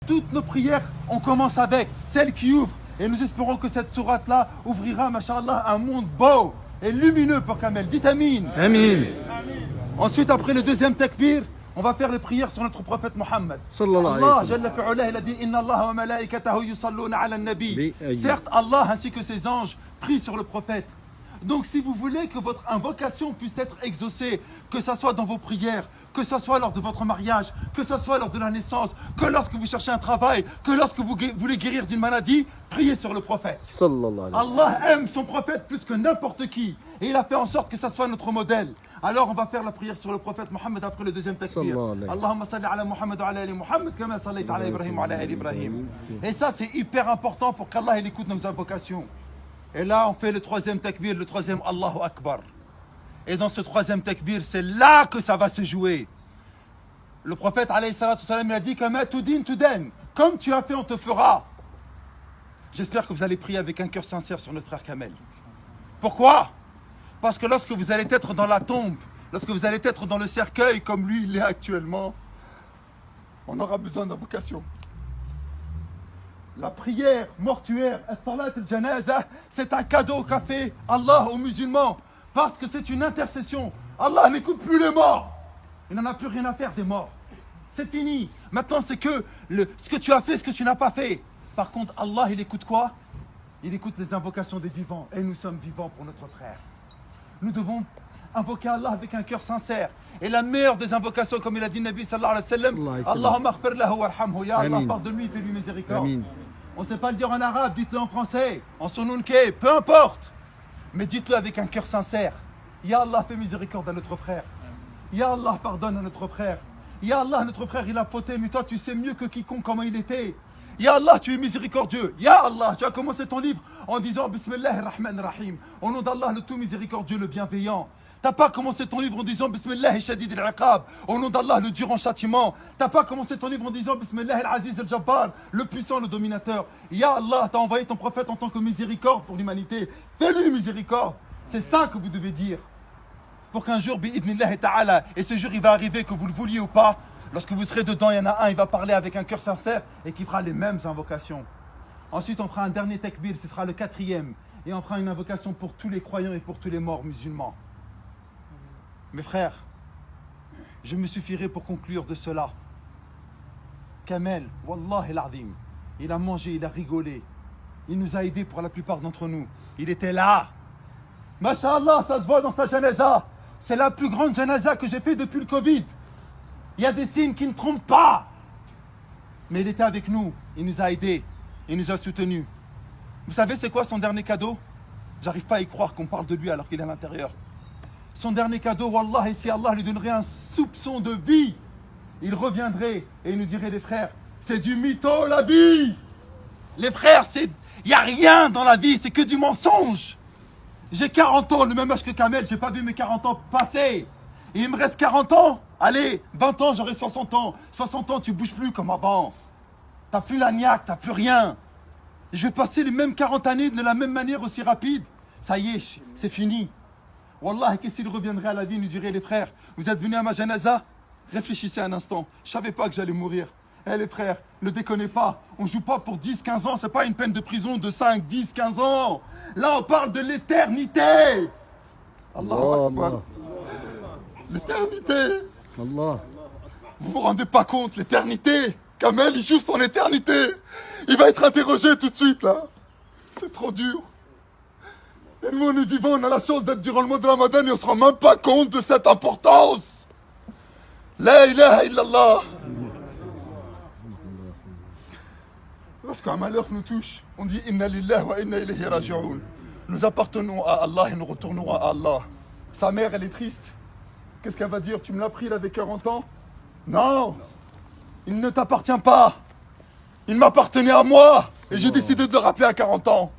toutes nos prières, on commence avec celle qui ouvre. Et nous espérons que cette sourate-là ouvrira, masha'Allah, un monde beau et lumineux pour Kamel. Dites Amin. Amin. Ensuite, après le deuxième takbir, on va faire les prières sur notre prophète Mohammed. Allah, Jalla fi'ulah, il a dit Inna Allah wa malaikatahu yusalluna ala nabi. Certes, Allah ainsi que ses anges prient sur le prophète. Donc si vous voulez que votre invocation puisse être exaucée, que ce soit dans vos prières, que ce soit lors de votre mariage, que ce soit lors de la naissance, que lorsque vous cherchez un travail, que lorsque vous voulez guérir d'une maladie, priez sur le prophète. Allah aime son prophète plus que n'importe qui. Et il a fait en sorte que ça soit notre modèle. Alors on va faire la prière sur le prophète Mohammed après le deuxième takbir. Allahumma salli ala Muhammad wa ala ali Muhammad kama sallaita ala Ibrahim wa ala ali Ibrahim. Et ça c'est hyper important pour qu'Allah il écoute nos invocations. Et là on fait le troisième takbir, le troisième Allahu Akbar. Et dans ce troisième takbir, c'est là que ça va se jouer. Le prophète alayhi salatu salam il a dit kama tudin tudan. Comme tu as fait on te fera. J'espère que vous allez prier avec un cœur sincère sur notre frère Kamel. Pourquoi ? Parce que lorsque vous allez être dans la tombe, lorsque vous allez être dans le cercueil comme lui il est actuellement, on aura besoin d'invocation. La prière mortuaire, as-salat al-janaza, c'est un cadeau qu'a fait Allah aux musulmans. Parce que c'est une intercession. Allah n'écoute plus les morts. Il n'en a plus rien à faire des morts. C'est fini. Maintenant c'est que ce que tu as fait, ce que tu n'as pas fait. Par contre Allah il écoute quoi? Il écoute les invocations des vivants. Et nous sommes vivants pour notre frère. Nous devons invoquer Allah avec un cœur sincère. Et la meilleure des invocations, comme il a dit Nabi sallallahu alayhi wa sallam, Allahumma aghfir lahu warhamhu, ya Allah, pardonne-lui, fais-lui miséricorde. Amin. On ne sait pas le dire en arabe, dites-le en français, en sonunke, peu importe. Mais dites-le avec un cœur sincère. Ya Allah, fais miséricorde à notre frère. Ya Allah, pardonne à notre frère. Ya Allah, notre frère, il a fauté, mais toi, tu sais mieux que quiconque comment il était. Ya Allah, tu es miséricordieux. Ya Allah, tu as commencé ton livre en disant Bismillahir Rahmanir Rahim. Au nom d'Allah, le tout miséricordieux, le bienveillant. T'as pas commencé ton livre en disant Bismillahir Shadid al-Iqab. Au nom d'Allah, le dur en châtiment. T'as pas commencé ton livre en disant Bismillahir Aziz al-Jabbar, le puissant, le dominateur. Ya Allah, t'as envoyé ton prophète en tant que miséricorde pour l'humanité. Fais-lui miséricorde. C'est ça que vous devez dire. Pour qu'un jour, bi'idnillahi ta'ala, et ce jour il va arriver que vous le vouliez ou pas, lorsque vous serez dedans, il y en a un, il va parler avec un cœur sincère et qui fera les mêmes invocations. Ensuite, on fera un dernier takbir, ce sera le quatrième. Et on fera une invocation pour tous les croyants et pour tous les morts musulmans. Mes frères, je me suffirai pour conclure de cela. Kamel, Wallahi l'azim, il a mangé, il a rigolé. Il nous a aidés pour la plupart d'entre nous. Il était là. Masha'Allah, ça se voit dans sa janaza. C'est la plus grande janaza que j'ai fait depuis le Covid. Il y a des signes qui ne trompent pas. Mais il était avec nous. Il nous a aidés. Il nous a soutenus. Vous savez c'est quoi son dernier cadeau? J'arrive pas à y croire qu'on parle de lui alors qu'il est à l'intérieur. Son dernier cadeau, Wallah, et si Allah lui donnerait un soupçon de vie, il reviendrait et il nous dirait les frères, c'est du mytho la vie. Les frères, il n'y a rien dans la vie, c'est que du mensonge. J'ai 40 ans, le même âge que Kamel, j'ai pas vu mes 40 ans passer. Et il me reste 40 ans. Allez, 20 ans, j'aurai 60 ans. 60 ans, tu bouges plus comme avant. T'as plus la niaque, t'as plus rien. Et je vais passer les mêmes 40 années de la même manière aussi rapide. Ça y est, c'est fini. Wallah, qu'est-ce qu'il reviendrait à la vie, il nous dirait les frères, vous êtes venus à ma janaza? Réfléchissez un instant. Je savais pas que j'allais mourir. Eh les frères, ne déconnez pas. On joue pas pour 10, 15 ans. C'est pas une peine de prison de 5, 10, 15 ans. Là, on parle de l'éternité. Allahu Akbar. L'éternité. Allah. Vous vous rendez pas compte, l'éternité. Kamel, il joue son éternité. Il va être interrogé tout de suite, là. C'est trop dur. Et nous, on est vivants, on a la chance d'être durant le mois de Ramadan et on se rend même pas compte de cette importance. La ilaha illallah. Lorsqu'un malheur nous touche, on dit Inna lillahi wa inna ilayhi raji'un. Nous appartenons à Allah et nous retournons à Allah. Sa mère, elle est triste. Qu'est-ce qu'elle va dire? Tu me l'as pris, il avait 40 ans? Non. Il ne t'appartient pas. Il m'appartenait à moi. Et j'ai décidé de le rappeler à 40 ans.